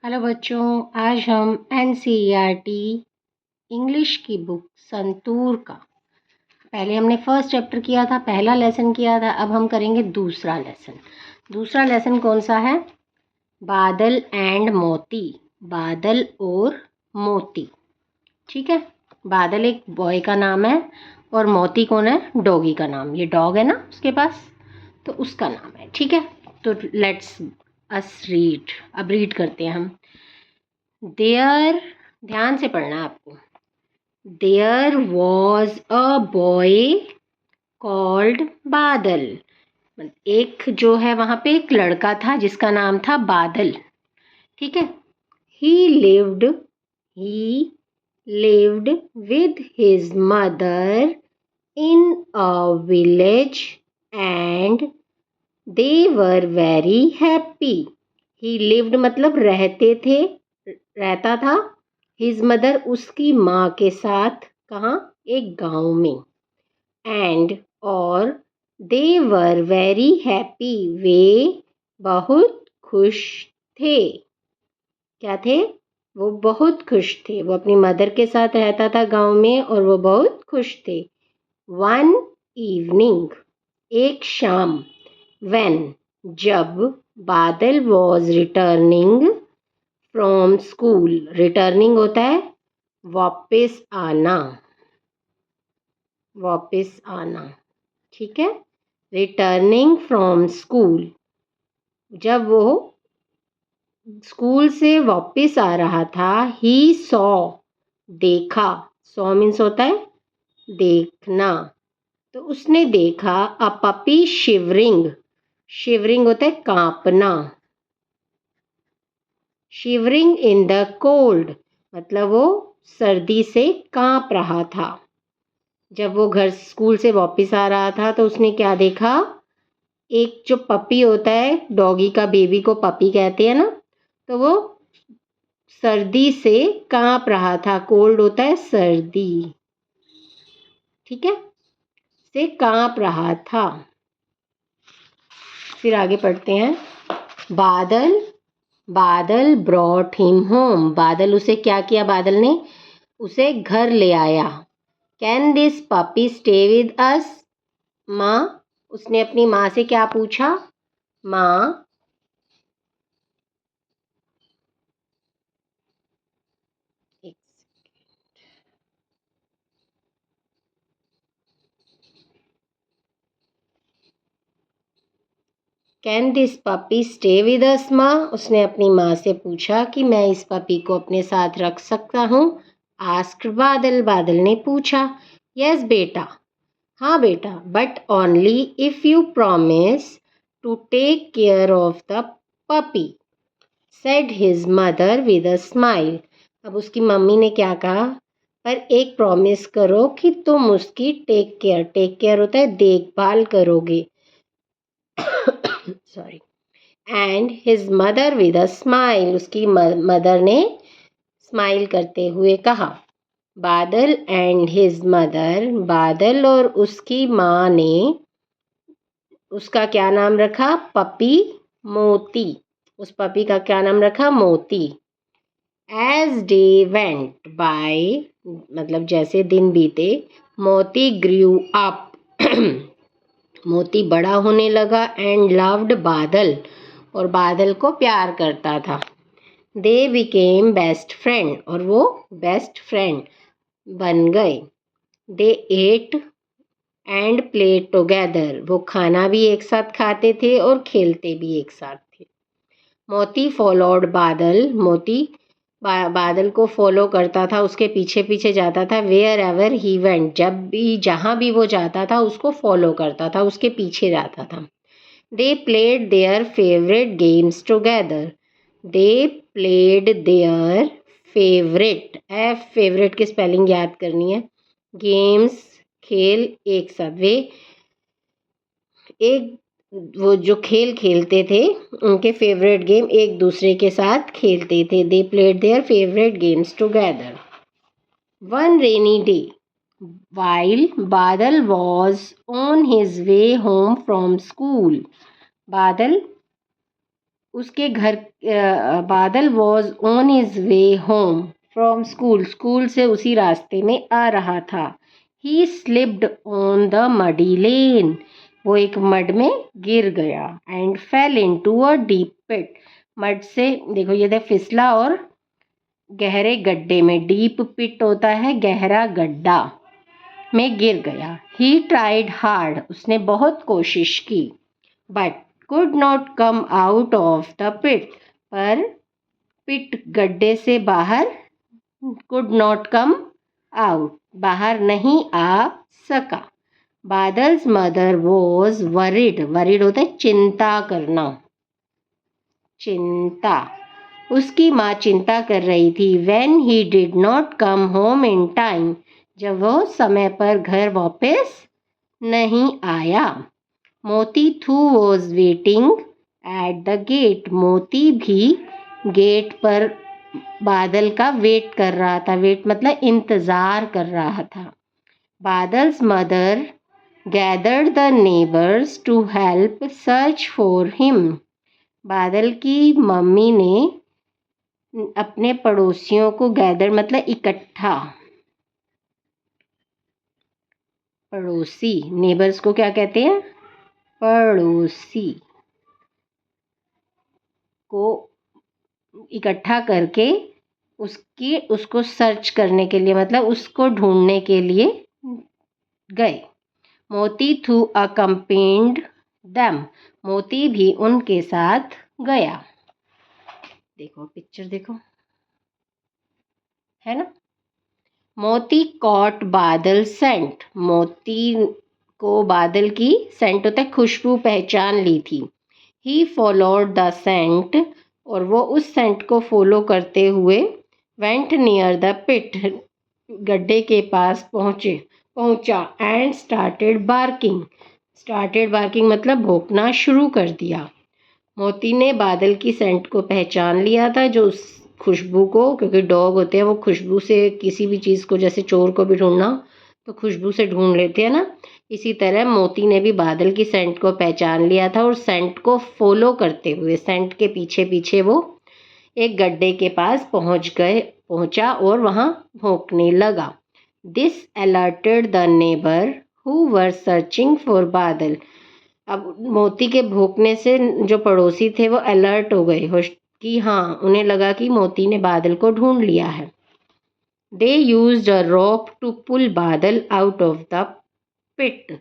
Hello बच्चों, आज हम एनसीईआरटी इंग्लिश की बुक संतूर का पहले हमने फर्स्ट चैप्टर किया था, पहला लेसन किया था। अब हम करेंगे दूसरा लेसन। दूसरा लेसन कौन सा है? बादल एंड मोती, बादल और मोती। ठीक है, बादल एक बॉय का नाम है और मोती कौन है? डॉगी का नाम। ये डॉग है ना उसके पास, तो उसका नाम है। ठीक है, तो लेट्स अस रीड। अब रीड करते हैं हम। देयर, ध्यान से पढ़ना है आपको। There was a boy called Badal. एक जो है वहां पे एक लड़का था जिसका नाम था बादल। ठीक है, ही lived he lived with his mother in a village and they were very happy. He lived मतलब रहते थे, रहता था। हिज मदर उसकी माँ के साथ, कहाँ? एक गांव में। एंड और दे वर वेरी हैप्पी, वे बहुत खुश थे। क्या थे? वो बहुत खुश थे। वो अपनी मदर के साथ रहता था गांव में और वो बहुत खुश थे। वन इवनिंग, एक शाम। व्हेन, जब। बादल was returning from school. Returning होता है वापस आना, वापस आना। ठीक है, रिटर्निंग फ्रॉम स्कूल। जब वो स्कूल से वापस आ रहा था, ही सॉ, देखा। सॉ मीन्स होता है देखना। तो उसने देखा अ पपी शिवरिंग। शिवरिंग होता है कांपना। शिवरिंग इन द कोल्ड मतलब वो सर्दी से कांप रहा था। जब वो घर स्कूल से वापस आ रहा था तो उसने क्या देखा? एक जो पपी होता है, डॉगी का बेबी को पपी कहते हैं ना, तो वो सर्दी से कांप रहा था। कोल्ड होता है सर्दी, ठीक है, से कांप रहा था। फिर आगे पढ़ते हैं। बादल बादल ब्रॉट हिम होम। बादल उसे क्या किया? बादल ने उसे घर ले आया। Can this puppy stay with us? माँ, उसने अपनी माँ से क्या पूछा? माँ, can this puppy stay with us? माँ, उसने अपनी माँ से पूछा कि मैं इस पपी को अपने साथ रख सकता हूँ? आस्क्ड बादल, बादल ने पूछा। यस बेटा, हाँ बेटा, but only if you promise to take care of the puppy, said his mother with a smile. अब उसकी मम्मी ने क्या कहा? पर एक प्रॉमिस करो कि तुम उसकी टेक केयर होता है देखभाल करोगे। Sorry. And his mother with a smile, उसकी मदर ने स्माइल करते हुए कहा। बादल एंड हिज मदर, बादल और उसकी माँ ने उसका क्या नाम रखा? पपी मोती। उस पपी का क्या नाम रखा? मोती। एज डे वेंट बाय मतलब जैसे दिन बीते, मोती ग्रू अप मोती बड़ा होने लगा। एंड लव्ड बादल, और बादल को प्यार करता था। दे बिकेम बेस्ट फ्रेंड, और वो बेस्ट फ्रेंड बन गए। दे एट एंड प्ले टुगेदर, वो खाना भी एक साथ खाते थे और खेलते भी एक साथ थे। मोती फॉलोड बादल, मोती बादल को फॉलो करता था, उसके पीछे पीछे जाता था। वेयर एवर ही वेंट, जब भी जहाँ भी वो जाता था उसको फॉलो करता था, उसके पीछे जाता था। They played their favourite games together. They played their favourite, favourite की स्पेलिंग याद करनी है। गेम्स, खेल, एक साथ। वे एक वो जो खेल खेलते थे, उनके फेवरेट गेम एक दूसरे के साथ खेलते थे। They played their favourite games together. One rainy day, while बादल was on his way home from school, बादल उसके घर Badal was on his way home from school, school से उसी रास्ते में आ रहा था। He slipped on the muddy lane, वो एक मड में गिर गया। And fell into a deep pit, mud से देखो ये देख फिसला और गहरे गड्ढे में, डीप पिट होता है गहरा गड्ढा, में गिर गया। ही ट्राइड हार्ड, उसने बहुत कोशिश की। But could not come out of the pit, पर पिट गड्ढे से बाहर, कुड नॉट कम आउट, बाहर नहीं आ सका। Badal's mother was worried, worried होता है चिंता करना, चिंता, उसकी माँ चिंता कर रही थी। When he did not come home in time, जब वो समय पर घर वापस नहीं आया। Moti though was waiting at the gate, Moti भी गेट पर बादल का वेट कर रहा था, वेट मतलब इंतज़ार कर रहा था। Badal's mother gathered the neighbours to help search for him, Badal की मम्मी ने अपने पड़ोसियों को गैदर मतलब इकट्ठा, पड़ोसी, नेबर्स को क्या कहते हैं, पड़ोसी, को इकट्ठा करके उसको सर्च करने के लिए मतलब उसको ढूंढने के लिए गए। मोती थू अकम्पेन्ड देम, मोती भी उनके साथ गया। देखो पिक्चर देखो, है ना। मोती कॉट बादल सेंट, मोती को बादल की सेंट होता है खुशबू पहचान ली थी। ही फॉलोड द सेंट, और वो उस सेंट को फॉलो करते हुए वेंट नियर द पिट, गड्ढे के पास पहुंचा। And started barking, started barking मतलब भौंकना शुरू कर दिया। मोती ने बादल की सेंट को पहचान लिया था, जो उस खुशबू को, क्योंकि डॉग होते हैं वो खुशबू से किसी भी चीज़ को, जैसे चोर को भी ढूंढना तो खुशबू से ढूंढ लेते हैं ना, इसी तरह मोती ने भी बादल की सेंट को पहचान लिया था और सेंट को फॉलो करते हुए, सेंट के पीछे पीछे वो एक गड्ढे के पास पहुंचा और वहाँ भौंकने लगा। This alerted the neighbour who were searching for बादल, अब मोती के भौंकने से जो पड़ोसी थे वो अलर्ट हो गए कि हाँ, उन्हें लगा कि मोती ने बादल को ढूंढ लिया है। They used a rope to pull बादल आउट ऑफ द पिट,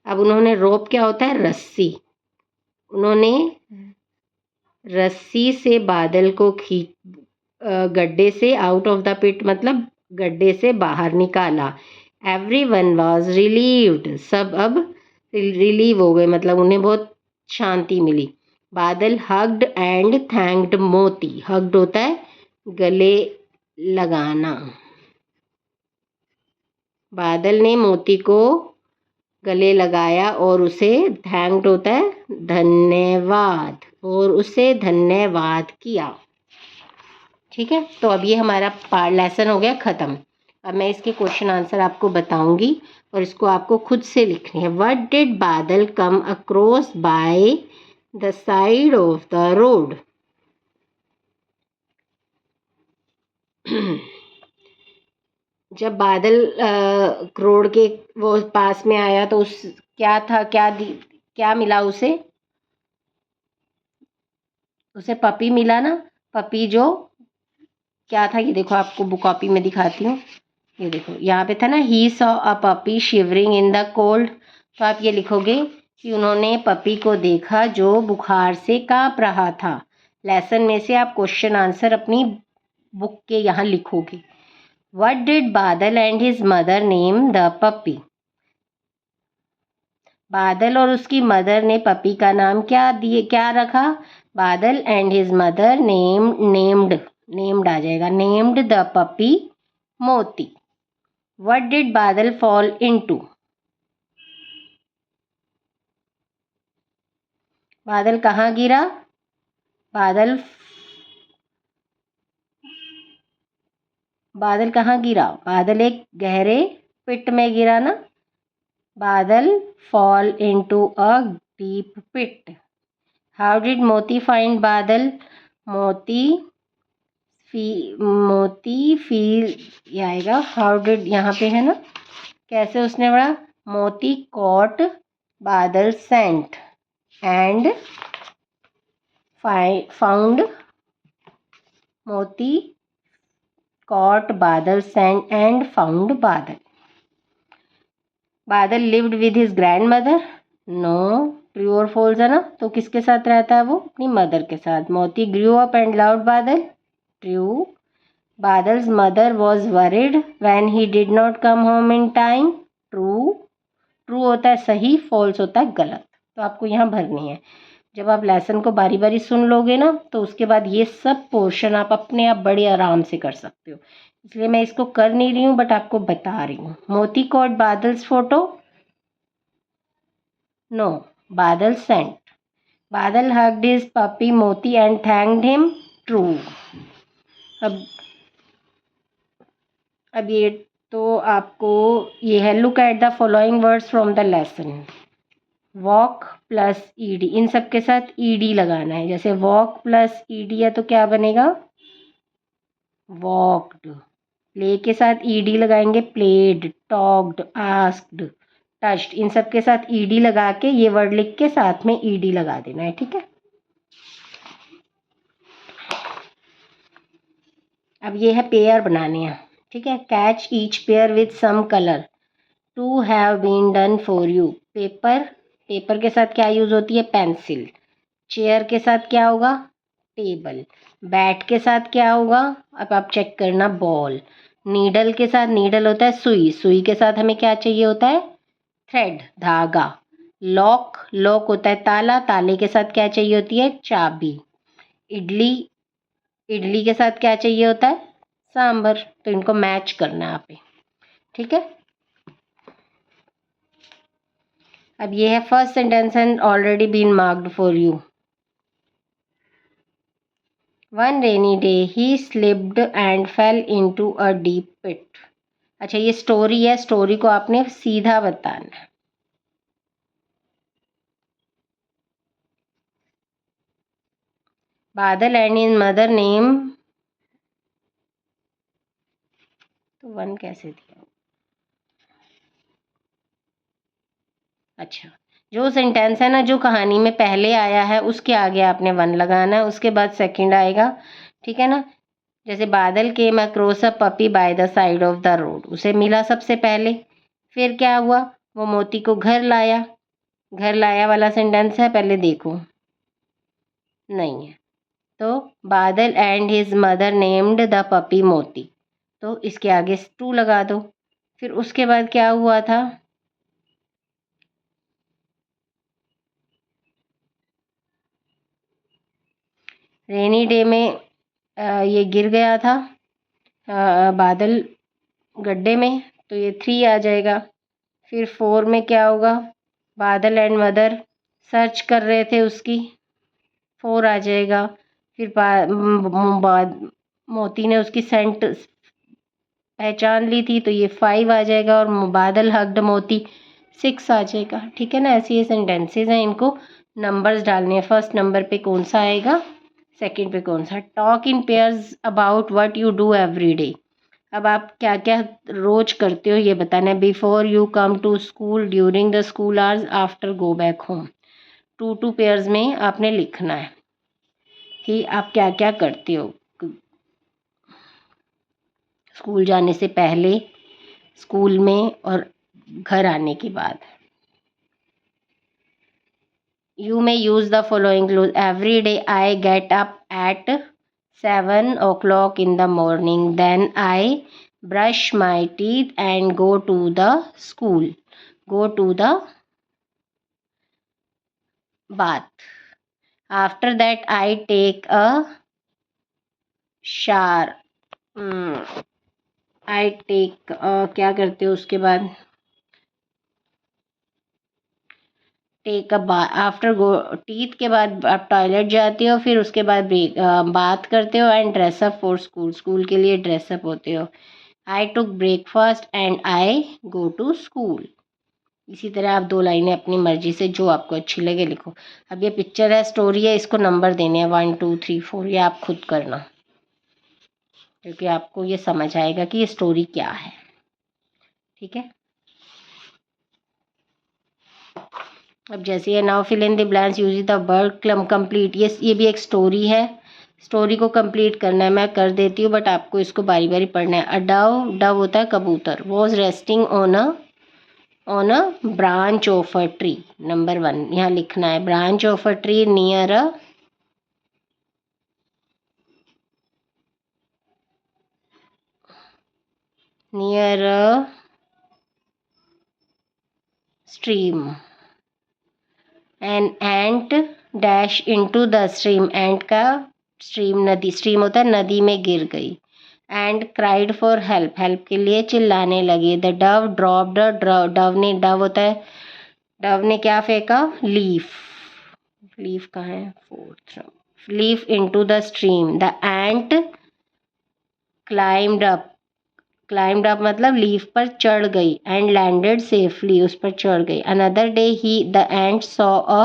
अब उन्होंने, रोप क्या होता है, रस्सी, उन्होंने रस्सी से बादल को गड्ढे से, आउट ऑफ द पिट मतलब गड्ढे से बाहर निकाला। एवरीवन वाज रिलीव्ड, सब अब रिलीव हो गए मतलब उन्हें बहुत शांति मिली। बादल हग्ड एंड थैंक्ड मोती, हग्ड होता है गले लगाना, बादल ने मोती को गले लगाया और उसे, थैंक्ड होता है धन्यवाद, और उसे धन्यवाद किया। ठीक है, तो अब ये हमारा लेसन हो गया ख़त्म। अब मैं इसके क्वेश्चन आंसर आपको बताऊंगी और इसको आपको खुद से लिखनी है। व्हाट डिड बादल come across by the side of the road, जब बादल रोड के वो पास में आया तो उस क्या था, क्या मिला उसे, उसे पपी मिला ना, पपी जो क्या था, ये देखो आपको बुक कॉपी में दिखाती हूँ, ये देखो यहाँ पे था ना, he saw a puppy shivering in the cold, तो आप ये लिखोगे कि उन्होंने पपी को देखा जो बुखार से कांप रहा था। लेसन में से आप क्वेश्चन आंसर अपनी बुक के यहाँ लिखोगे। व्हाट डिड बादल and his mother name the puppy, बादल और उसकी मदर ने पपी का नाम क्या रखा, बादल एंड हिज मदर नेम्ड आ जाएगा, नेम्ड द पपी मोती। व्हाट डिड बादल फॉल इनटू, बादल कहाँ गिरा, बादल कहाँ गिरा, बादल एक गहरे पिट में गिरा ना, Badal fall into a deep pit. How did Moti find Badal? Moti feel ये आएगा। हाउ डिड यहाँ पे है ना, कैसे उसने पढ़ा? Moti caught Badal scent and found. Moti caught Badal scent and found Badal. Badal lived with his grandmother? No. True और फॉल्स है ना, तो किसके साथ रहता है वो? अपनी मदर के साथ। Moti grew up and loved Badal? True. Badal's mother was worried when he did not come home in time? True. True होता है सही, फॉल्स होता है गलत। तो आपको यहाँ भरनी है। जब आप लेसन को बारी बारी सुन लोगे ना, तो उसके बाद ये सब पोर्शन आप अपने आप बड़े आराम से कर सकते हो। इसलिए मैं इसको कर नहीं रही हूँ, बट आपको बता रही हूँ। Moti caught Badal's photo? No. Badal sent. Badal hugged his puppy Moti and thanked him? True. अब ये तो आपको ये है, look at the following words from the lesson. Walk plus ED, इन सब के साथ ईडी लगाना है। जैसे वॉक प्लस ईडी है तो क्या बनेगा? वॉकड। प्ले के साथ ईडी लगाएंगे, प्लेड, टॉक्ड, आस्क्ड, टच्ड। इन सब के साथ ईडी लगा के ये वर्ड लिख के साथ में ईडी लगा देना है, ठीक है। अब ये है पेयर बनाने हैं, ठीक है। Catch each pair with some colour to have been done for you. Paper, paper के साथ क्या यूज होती है? पेंसिल। चेयर के साथ क्या होगा? टेबल। बैट के साथ क्या होगा? अब आप चेक करना, बॉल। नीडल के साथ, नीडल होता है सुई, सुई के साथ हमें क्या चाहिए होता है? थ्रेड, धागा। लॉक, लॉक होता है ताला, ताले के साथ क्या चाहिए होती है? चाबी। इडली, इडली के साथ क्या चाहिए होता है? सांभर। तो इनको मैच करना है यहाँ पे, ठीक है। अब ये है first sentence and already been marked for you. One rainy day he slipped and fell into a deep pit. अच्छा, ये स्टोरी है, स्टोरी को आपने सीधा बताना है। बादल एंड हिज मदर नेम, तो वन कैसे दिया? अच्छा, जो सेंटेंस है ना, जो कहानी में पहले आया है उसके आगे आपने वन लगाना है, उसके बाद सेकंड आएगा, ठीक है ना। जैसे बादल came across a puppy by the side of the road, उसे मिला सबसे पहले। फिर क्या हुआ? वो मोती को घर लाया। घर लाया वाला सेंटेंस है, पहले देखो, नहीं है। तो बादल and his mother named the puppy मोती, तो इसके आगे टू लगा दो। फिर उसके बाद क्या हुआ था? रेनी डे में ये गिर गया था बादल गड्ढे में, तो ये 3 आ जाएगा। फिर 4 में क्या होगा? बादल एंड मदर सर्च कर रहे थे उसकी, 4 आ जाएगा। फिर मोती ने उसकी सेंट पहचान ली थी, तो ये 5 आ जाएगा। और बादल हग्ड मोती 6 आ जाएगा, ठीक है ना। ऐसे ये सेंटेंसेज हैं, इनको नंबर्स डालने हैं। फर्स्ट नंबर पे कौन सा आएगा, सेकंड पे कौन सा। Talk in pairs about what you do every day. अब आप क्या क्या रोज करते हो ये बताना है। Before you come to school, during the school hours, after go back home. 2 pairs में आपने लिखना है कि आप क्या क्या करते हो स्कूल जाने से पहले, स्कूल में, और घर आने के बाद। You may use the following clues. Every day I get up at 7 o'clock in the morning. Then I brush my teeth and go to the school. Go to the bath. After that I take a shower. I take क्या करते हो उसके बाद? Take a bath. After go, teeth के बाद आप toilet जाते हो, फिर उसके बाद बात करते हो and dress up for school, school के लिए ड्रेसअप होते हो। I took breakfast and I go to school. इसी तरह आप 2 लाइनें अपनी मर्जी से जो आपको अच्छी लगे लिखो। अब ये पिक्चर है, स्टोरी है, इसको नंबर देने हैं 1 2 3 4, ये आप खुद करना, क्योंकि आपको ये समझ आएगा कि ये स्टोरी क्या है। ठीक है, अब जैसे ये now fill in the blanks using the word complete, ये भी एक स्टोरी है, स्टोरी को कंप्लीट करना है। मैं कर देती हूँ बट आपको इसको बारी बारी पढ़ना है। अ डव, डव होता है कबूतर, was resting on a branch of a tree. Number 1 यहाँ लिखना है, branch of a tree near a stream. An ant dash into the stream, ant का स्ट्रीम नदी, स्ट्रीम होता है नदी में गिर गई। And cried for help, help के लिए चिल्लाने लगे। द डव ड्रॉप्ड, डव ने, डव होता है, डव ने क्या फेंका, लीफ, लीफ कहाँ है, 4th, leaf into the stream. The ant climbed up, climbed up मतलब लीफ पर चढ़ गई। एंड लैंडेड सेफली, उस पर चढ़ गई। Another day he the ant saw a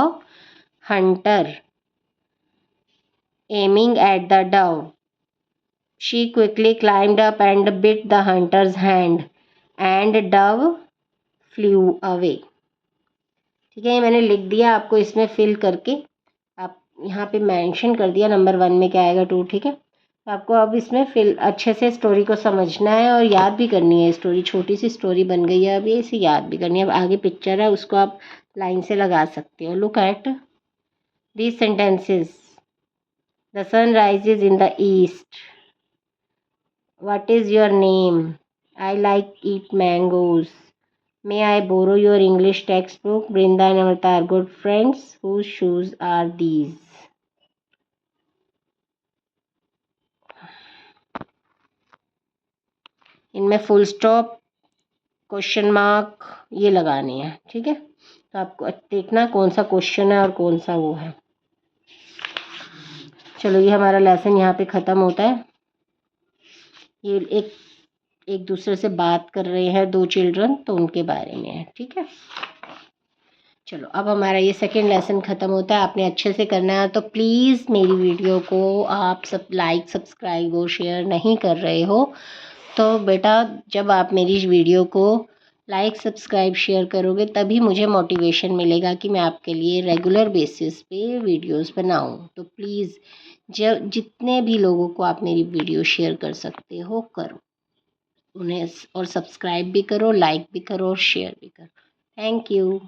Hunter aiming at the dove. She quickly climbed up and bit the hunter's hand, and dove flew away. ठीक है, ये मैंने लिख दिया, आपको इसमें फिल करके आप यहाँ पे मेंशन कर दिया नंबर 1 में क्या आएगा 2। ठीक है, तो आपको अब इसमें फिल अच्छे से स्टोरी को समझना है और याद भी करनी है। स्टोरी छोटी सी स्टोरी बन गई है, अब ये इसे याद भी करनी है। अब आगे पिक्चर है, उसको आप लाइन से लगा सकते हो। Look at these sentences. The sun rises in the east. What is your name? I like eat mangoes. May I borrow your English textbook? Brinda and Amrita are good friends. Whose shoes are these? इनमें full stop, question mark ये लगाने हैं। ठीक है, तो आपको देखना कौन सा क्वेश्चन है और कौन सा वो है। चलो, ये हमारा लेसन यहाँ पे ख़त्म होता है। ये एक दूसरे से बात कर रहे हैं 2 चिल्ड्रन, तो उनके बारे में है। ठीक है, चलो अब हमारा ये सेकंड लेसन ख़त्म होता है। आपने अच्छे से करना है, तो प्लीज़ मेरी वीडियो को आप सब लाइक सब्सक्राइब और शेयर नहीं कर रहे हो, तो बेटा जब आप मेरी वीडियो को लाइक सब्सक्राइब शेयर करोगे तभी मुझे मोटिवेशन मिलेगा कि मैं आपके लिए रेगुलर बेसिस पे वीडियोस बनाऊं। तो प्लीज़ जितने भी लोगों को आप मेरी वीडियो शेयर कर सकते हो करो उन्हें, और सब्सक्राइब भी करो, लाइक भी करो और शेयर भी करो। Thank you.